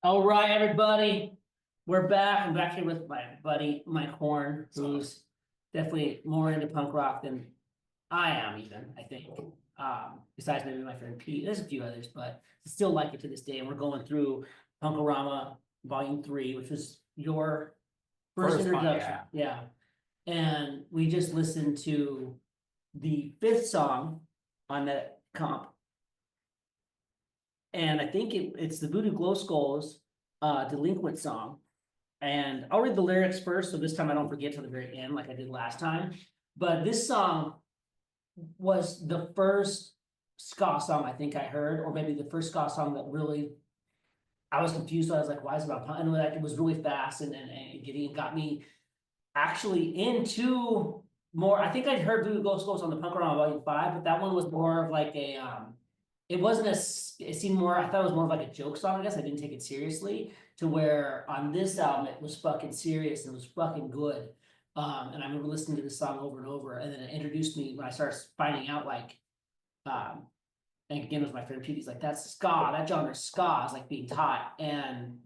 All right, everybody, we're back. I'm back here with my buddy Mike Horn, who's definitely more into punk rock than I am, even I think. Besides maybe my friend Pete, there's a few others, but I still like it to this day. And we're going through Punk-O-Rama Volume 3, which was your first First one, introduction. yeah. And we just listened to the fifth song on that comp. And I think it's the Voodoo Glowskulls Delinquent song. And I'll read the lyrics first, so this time I don't forget till the very end like I did last time. But this song was the first ska song I think I heard, or maybe the first ska song that really I was confused. I was like, why is it about punk? And like, it was really fast and Gideon got me actually into more. I think I'd heard Voodoo Glowskulls on the Punk-O-Rama Volume 5, but that one was more of like a it wasn't it seemed more, I thought it was more of like a joke song, I guess. I didn't take it seriously, to where on this album it was fucking serious and it was fucking good. And I remember listening to this song over and over, and then it introduced me when I started finding out like, and again with my friend Pete, he's like, that's ska, that genre ska is like being taught. And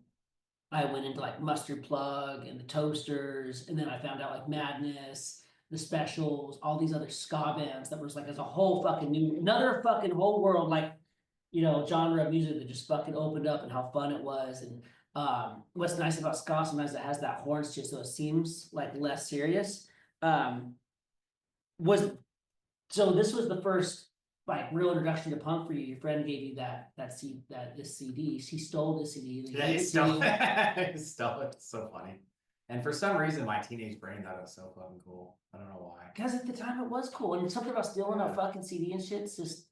I went into like Mustard Plug and the Toasters, and then I found out like Madness, the Specials, all these other ska bands that was like as a whole fucking new, another fucking whole world, like, you know, genre of music that just fucking opened up, and how fun it was. And what's nice about ska, sometimes it has that horns too, so it seems like less serious. Was so this was the first like real introduction to punk for you. Your friend gave you this CD. He stole this CD. Yeah, he stole it. He stole it. It's so funny. And for some reason, my teenage brain thought it was so fucking cool. I don't know why. Because at the time it was cool, and something about stealing a fucking CD and shit's just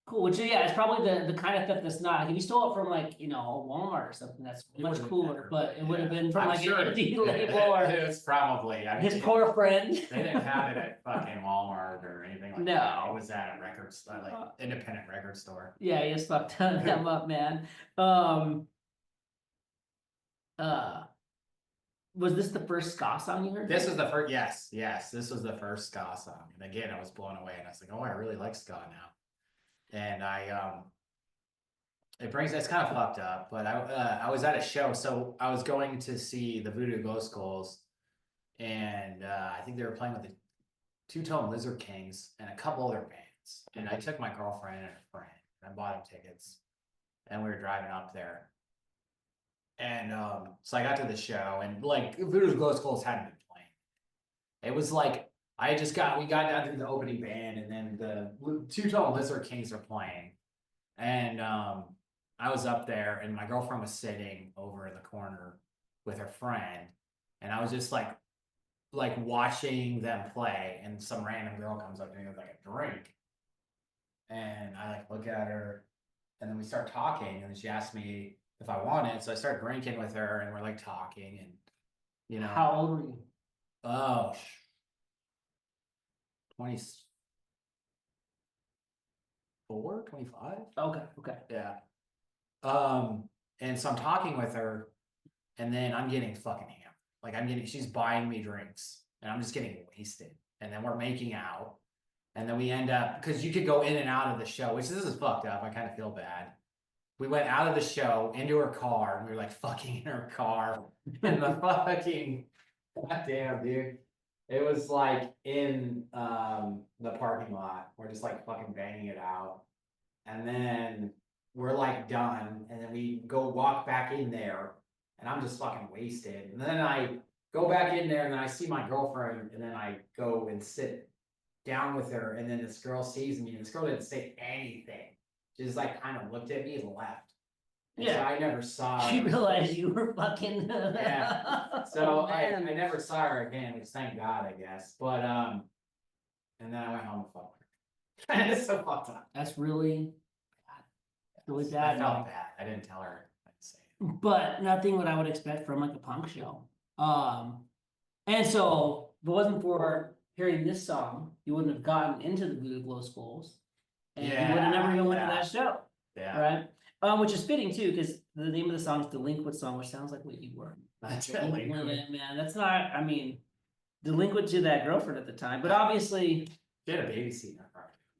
cool. Which yeah, it's probably the kind of stuff that's not like if you stole it from like, you know, Walmart or something, that's much cooler. But it would have been from like an indie label or it was probably his poor friend. They didn't have it at fucking Walmart or anything like that. It was at a record store, like independent record store. Yeah, he just fucked them up, man. Was this the first ska song you heard? This was the first, yes, this was the first ska song. And again, I was blown away, and I was like, oh, I really like ska now. And it's kind of fucked up, but I was at a show, so I was going to see the Voodoo Glowskulls, and I think they were playing with the Two-Tone Lizard Kings and a couple other bands. And I took my girlfriend and a friend, and I bought them tickets, and we were driving up there. And so I got to the show, and like Voodoo Glowskulls hadn't been playing. It was like we got down to the opening band, and then the Two-Tone Lizard Kings are playing. And I was up there, and my girlfriend was sitting over in the corner with her friend, and I was just like watching them play, and some random girl comes up to me with like a drink, and I like look at her, and then we start talking, and then she asked me if I want it, so I start drinking with her, and we're like talking, and you know. How old were you? Oh, 24, 25. Okay. Yeah. And so I'm talking with her, and then I'm getting fucking hammered. Like she's buying me drinks, and I'm just getting wasted. And then we're making out, and then we end up, because you could go in and out of the show, which this is fucked up. I kind of feel bad. We went out of the show into her car, and we were like fucking in her car in the fucking, goddamn, dude. It was like in the parking lot. We're just like fucking banging it out. And then we're like done. And then we go walk back in there. And I'm just fucking wasted. And then I go back in there, and then I see my girlfriend. And then I go and sit down with her. And then this girl sees me. And this girl didn't say anything. She just like kind of looked at me and left. And yeah. So I never saw her. She realized you were fucking. Yeah. So I never saw her again, which thank God, I guess. But and then I went home and fucked her. It's so fucked up. That's really bad. I felt bad. I didn't tell her. I didn't say it. But nothing what I would expect from like a punk show. And so if it wasn't for hearing this song, you wouldn't have gotten into the Voodoo Glowskulls, and you would have never even went to that show. Yeah. Right. Which is fitting too, because the name of the song is Delinquent Song, which sounds like what you were. Delinquent, man. That's not, I mean, delinquent to that girlfriend at the time, but obviously she had a babysitter.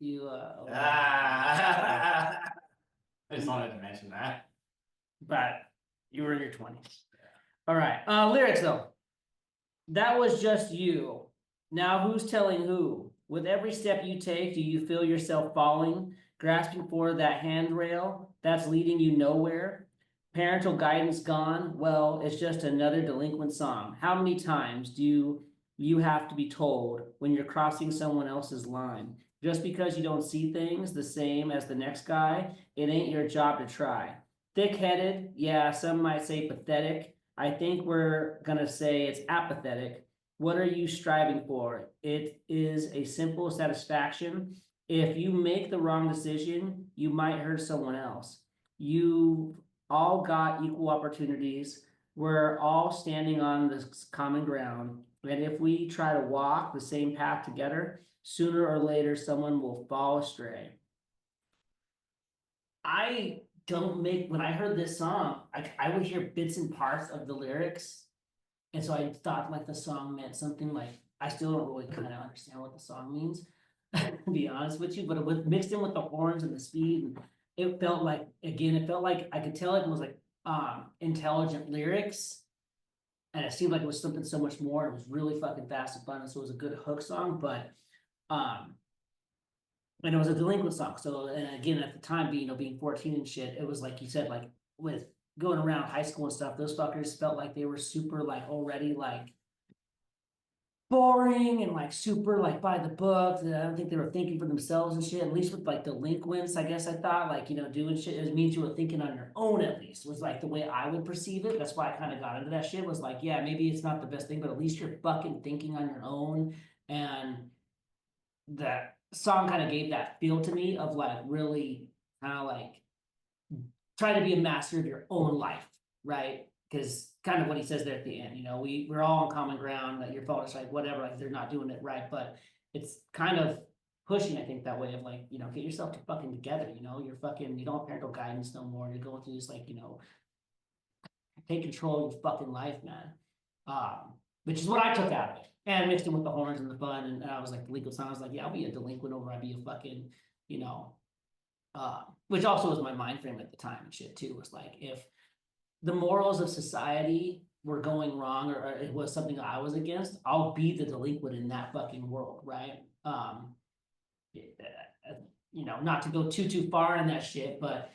You I just wanted to mention that. but you were in your 20s. All right, lyrics though. That was just you. Now who's telling who? With every step you take, do you feel yourself falling, grasping for that handrail that's leading you nowhere? Parental guidance gone? Well, it's just another delinquent song. How many times do you have to be told when you're crossing someone else's line? Just because you don't see things the same as the next guy, it ain't your job to try. Thick-headed, yeah, some might say pathetic. I think we're gonna say it's apathetic. What are you striving for? It is a simple satisfaction. If you make the wrong decision, you might hurt someone else. You all got equal opportunities. We're all standing on this common ground. And if we try to walk the same path together, sooner or later, someone will fall astray. I don't make, when I heard this song, I would hear bits and parts of the lyrics. And so I thought like the song meant something like, I still don't really kind of understand what the song means, to be honest with you, but it was mixed in with the horns and the speed. And it felt like, again, it felt like I could tell it was like intelligent lyrics. And it seemed like it was something so much more. It was really fucking fast and fun. And so it was a good hook song, but and it was a delinquent song. So, and again, at the time, being 14 and shit, it was like you said, like with going around high school and stuff, those fuckers felt like they were super like already like boring and like super like by the book. I don't think they were thinking for themselves and shit. At least with like delinquents, I guess I thought like, doing shit, it means you were thinking on your own at least, was like the way I would perceive it. That's why I kind of got into that shit, was like, yeah, maybe it's not the best thing, but at least you're fucking thinking on your own. And that song kind of gave that feel to me of like really kind of like try to be a master of your own life, right? Because kind of what he says there at the end, we're all on common ground, that your fault is like whatever, like they're not doing it right, but it's kind of pushing, I think, that way of like, get yourself to fucking together, you're fucking, you don't have parental guidance no more, you're going through this like, take control of your fucking life, man. Which is what I took out of it. And mixed in with the horns and the fun, and I was like, the legal sound, I was like, yeah, I'll be a delinquent over, I'd be a fucking, which also was my mind frame at the time and shit too, was like, if the morals of society were going wrong, or it was something I was against, I'll be the delinquent in that fucking world, right? Not to go too far in that shit, but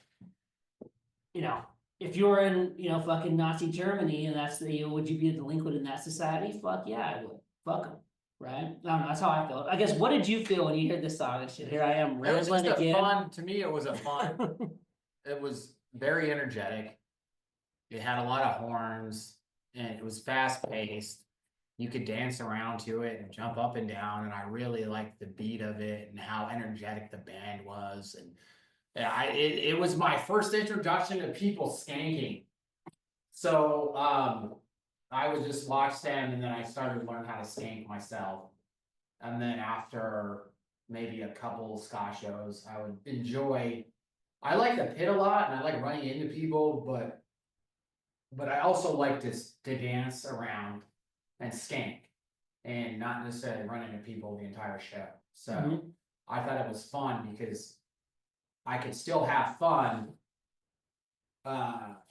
if you're in, fucking Nazi Germany and that's would you be a delinquent in that society? Fuck yeah, I would. Fuck them. Right? I don't know. That's how I felt. I guess, what did you feel when you heard this song and shit? Here I am It was rambling just a again. fun, to me, it was a fun, it was very energetic. It had a lot of horns and it was fast paced. You could dance around to it and jump up and down. And I really liked the beat of it and how energetic the band was. And it was my first introduction to people skanking. So I would just watch them, and then I started to learn how to skank myself. And then after maybe a couple ska shows, I would enjoy. I like the pit a lot, and I like running into people, but I also like to dance around and skank, and not necessarily run into people the entire show. So I thought it was fun because I could still have fun.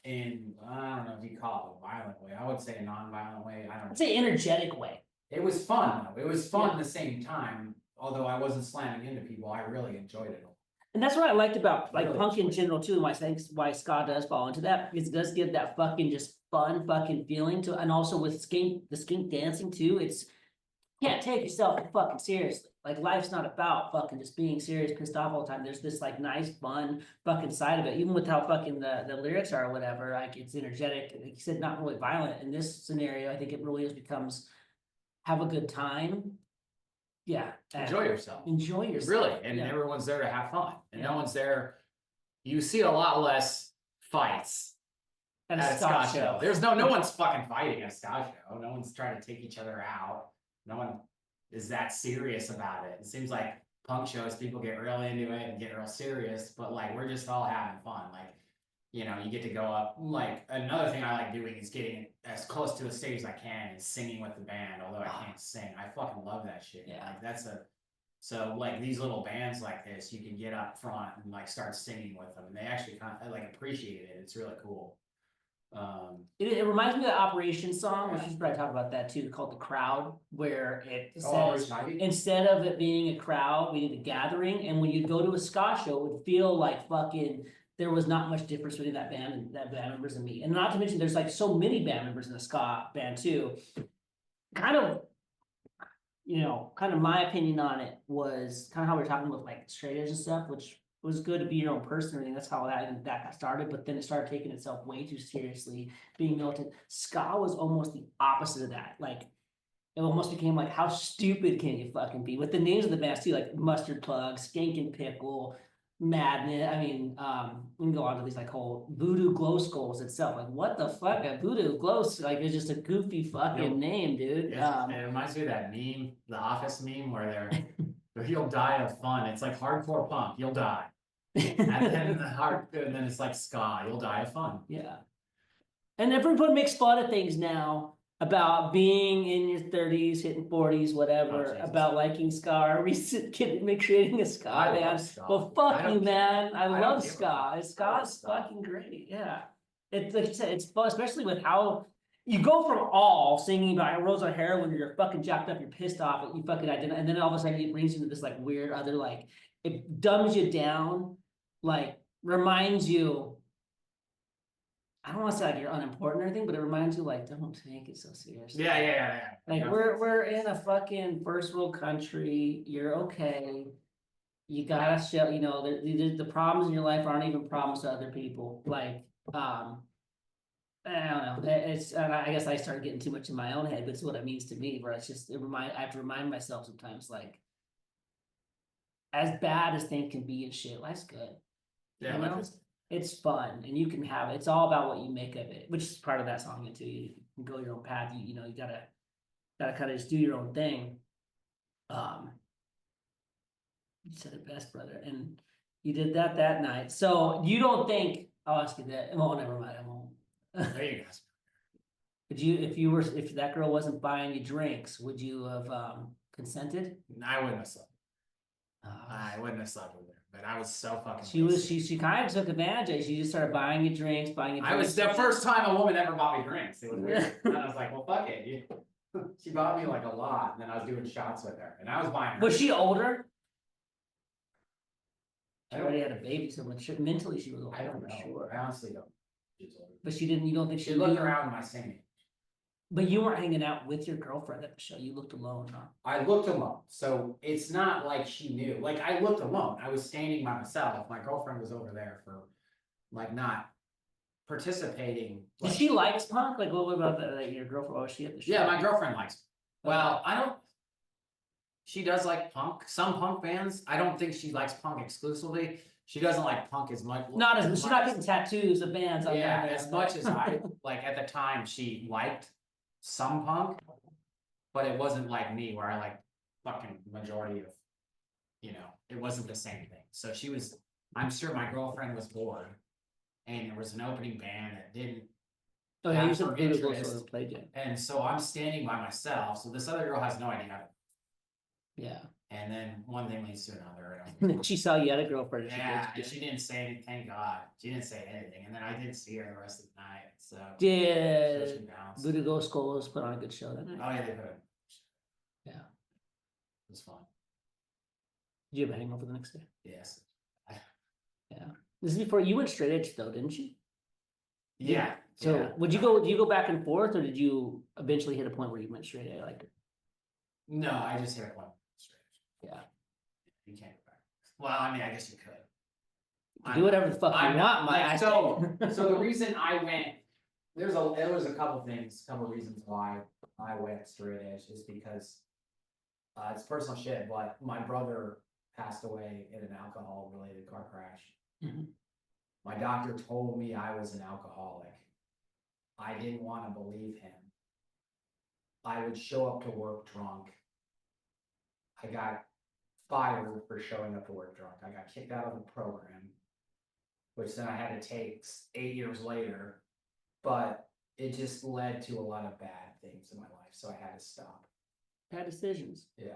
In, I don't know if you call it a violent way. I would say a non-violent way. I don't I'd say energetic way. It was fun though. It was fun at the same time. Although I wasn't slamming into people, I really enjoyed it. And that's what I liked about like Really punk in general too, and why ska does fall into that, because it does give that fucking just fun fucking feeling to, and also with the skink dancing too, it's, can't take yourself fucking seriously. Like life's not about fucking just being serious, pissed off all the time. There's this like nice, fun fucking side of it. Even with how fucking the lyrics are or whatever, like it's energetic. Like you said, not really violent. In this scenario, I think it really becomes have a good time. Yeah. Enjoy yourself. Enjoy yourself. Really. And everyone's there to have fun. And no Yeah. one's there. You see a lot less fights At at a a ska ska show. There's no one's fucking fighting at a ska show. No one's trying to take each other out. No one is that serious about it. It seems like punk shows, people get really into it and get real serious, but like we're just all having fun. Like, you get to go up. Like another thing I like doing is getting as close to the stage as I can and singing with the band, although I can't sing. I fucking love that shit. Yeah. Like so like these little bands like this, you can get up front and like start singing with them. And they actually kind of like appreciate it. It's really cool. It reminds me of the Operation song, which you should probably talk about that too, called The Crowd, where it says, instead of it being a crowd, we need a gathering, and when you go to a ska show, it would feel like fucking, there was not much difference between that band members and me. And not to mention, there's like so many band members in the ska band too. Kind of, kind of my opinion on it was kind of how we were talking about like straight edge and stuff, which was good to be your own person and everything. That's how that got started, but then it started taking itself way too seriously, being militant. Ska was almost the opposite of that. Like it almost became like, how stupid can you fucking be? With the names of the bands too, like Mustard Plug, Skankin' Pickle, Madness. I mean, we can go on to these like whole Voodoo Glowskulls itself. Like, what the fuck? A Voodoo Glows, like, it's just a goofy fucking name, dude. Yeah, it reminds me of that meme, the Office meme, where you'll die of fun. It's like hardcore punk, you'll die. And then it's like ska, you'll die of fun. Yeah. And everyone makes fun of things now about being in your 30s, hitting 40s, whatever, about liking ska or recent kid creating a ska band. Well, fuck you, man. I love ska. Ska's fucking great. Yeah. It's like you said, it's fun, especially with how you go from all singing about Rose on heroin, you're fucking jacked up, you're pissed off, you fucking identify, and then all of a sudden it brings you to this like weird other, like, it dumbs you down, like reminds you, I don't want to say like you're unimportant or anything, but it reminds you like, don't take it so seriously. Yeah. Like we're in a fucking first world country. You're okay. You gotta show, the problems in your life aren't even problems to other people. Like, I don't know. And I guess I started getting too much in my own head, but it's what it means to me. Where it's just I have to remind myself sometimes, like, as bad as things can be and shit, life's good. Yeah, it's fun and you can have it. It's all about what you make of it, which is part of that song too. You can go your own path. You gotta kind of just do your own thing. You said it best, brother, and you did that night. So you don't think? I'll ask you that. Oh, never mind. I won't. There you go. Would you, if that girl wasn't buying you drinks, would you have consented? I wouldn't have slept. I wouldn't have slept with her, but I was so fucking. She kind of took advantage of it. She just started buying you drinks, I was the first time a woman ever bought me drinks. It was weird. And I was like, well, fuck it. She bought me like a lot, and then I was doing shots with her, and I was buying her. Was she older? She already had a baby, so mentally she was older. I don't know. Sure. I honestly don't. But you don't think she looked around my same age. But you weren't hanging out with your girlfriend at the show. You looked alone, huh? I looked alone. So it's not like she knew. Like, I looked alone. I was standing by myself. My girlfriend was over there for, like, not participating. Did she likes punk? Like, what about that? Your girlfriend? Was she at the show? Yeah, my girlfriend likes. Well, she does like punk. Some punk bands. I don't think she likes punk exclusively. She doesn't like punk as much. She's not getting tattoos of bands on there. Yeah, as much as I like at the time she liked some punk, but it wasn't like me where I like fucking majority of, it wasn't the same thing. So I'm sure my girlfriend was bored and there was an opening band that didn't. Oh yeah, you said Voodoo Glowskulls played yet. And so I'm standing by myself. So this other girl has no idea. Yeah. And then one thing leads to another. She saw you had a girlfriend. Yeah, she didn't say anything. Thank God, she didn't say anything. And then I didn't see her the rest of the night. So did Voodoo Glowskulls put on a good show that night? Oh yeah, they put it. Yeah, it was fun. Did you have a hangover the next day? Yes. Yeah. This is before you went straight edge though, didn't you? Yeah. So yeah. Would you go back and forth, or did you eventually hit a point where you went straight edge? Like, no, I just hit a point straight edge. Yeah. You can't go back. Well, I mean, I guess you could. Do whatever the fuck you want, Mike. So the reason I went, there was a couple reasons why I went straight edge is because it's personal shit, but my brother passed away in an alcohol related car crash. Mm-hmm. My doctor told me I was an alcoholic. I didn't want to believe him. I would show up to work drunk. I got fired for showing up to work drunk. I got kicked out of the program, which then I had to take 8 years later, but it just led to a lot of bad things in my life, so I had to stop. Bad decisions. Yeah.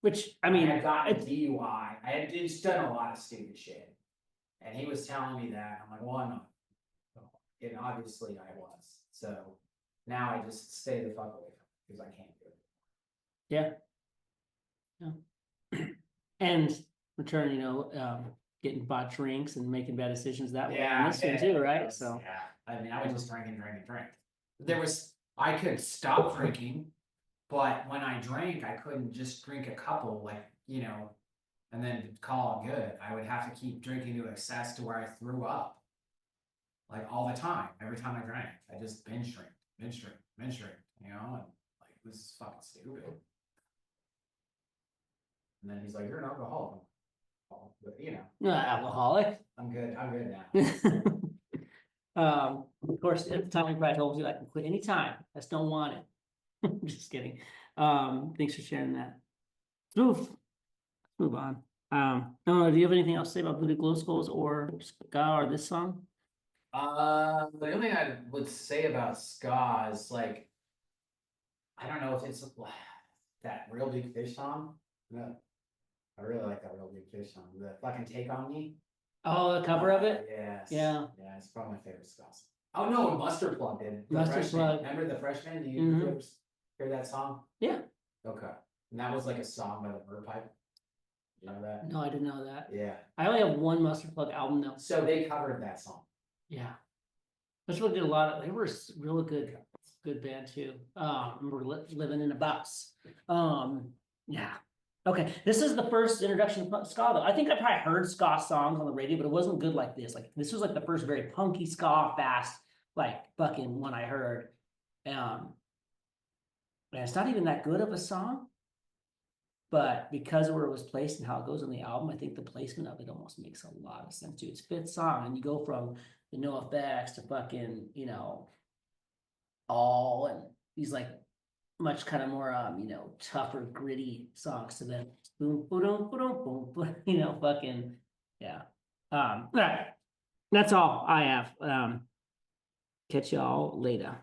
Which, I mean, I had gotten a DUI. I had just done a lot of stupid shit. And he was telling me that. I'm like, well, I'm not. and obviously I was, so now I just stay the fuck away from it, because I can't do it. And return, getting bought drinks and making bad decisions that way Yeah, on this one too, right? yes, So, yeah, I mean, I would just drink and drink and drink. I could stop drinking, but when I drank, I couldn't just drink a couple, like, and then call it good. I would have to keep drinking to excess to where I threw up. Like all the time, every time I drank, I just binge drink, and like this is fucking stupid. And then he's like, "You're an alcoholic." But not alcoholic. I'm good now. Of course, at the time, I probably told you I can quit anytime. I just don't want it. Just kidding. Thanks for sharing that. Let's move on. I don't know, do you have anything else to say about Voodoo Glowskulls or ska or this song? The only thing I would say about ska is like, I don't know if it's that Real Big Fish song. No, I really like that Real Big Fish song. The fucking Take on Me. Oh, the cover of it? Yes. Yeah. Yeah, it's probably my favorite ska song. Oh no, and Mustard Plug did. The Mustard Freshman. Plug. Remember the Freshman? Did you Mhm. ever hear that song? Yeah. Okay. And that was like a song by the Birdpipe. You know that? No, I didn't know that. Yeah. I only have one Mustard Plug album though. So they covered that song. Yeah. That's what did a lot of, they were really good band too. Remember Living in a Box. Yeah. Okay, this is the first introduction to ska though. I think I probably heard ska songs on the radio, but it wasn't good like this. Like this was like the first very punky ska, fast, like fucking one I heard. And it's not even that good of a song. But because of where it was placed and how it goes on the album, I think the placement of it almost makes a lot of sense too. It's fifth song, and you go from the No Effects to fucking, All, and these like much kind of more tougher, gritty songs to then boom, boom, boom, boom, boom, fucking yeah. All right. That's all I have. Catch y'all later.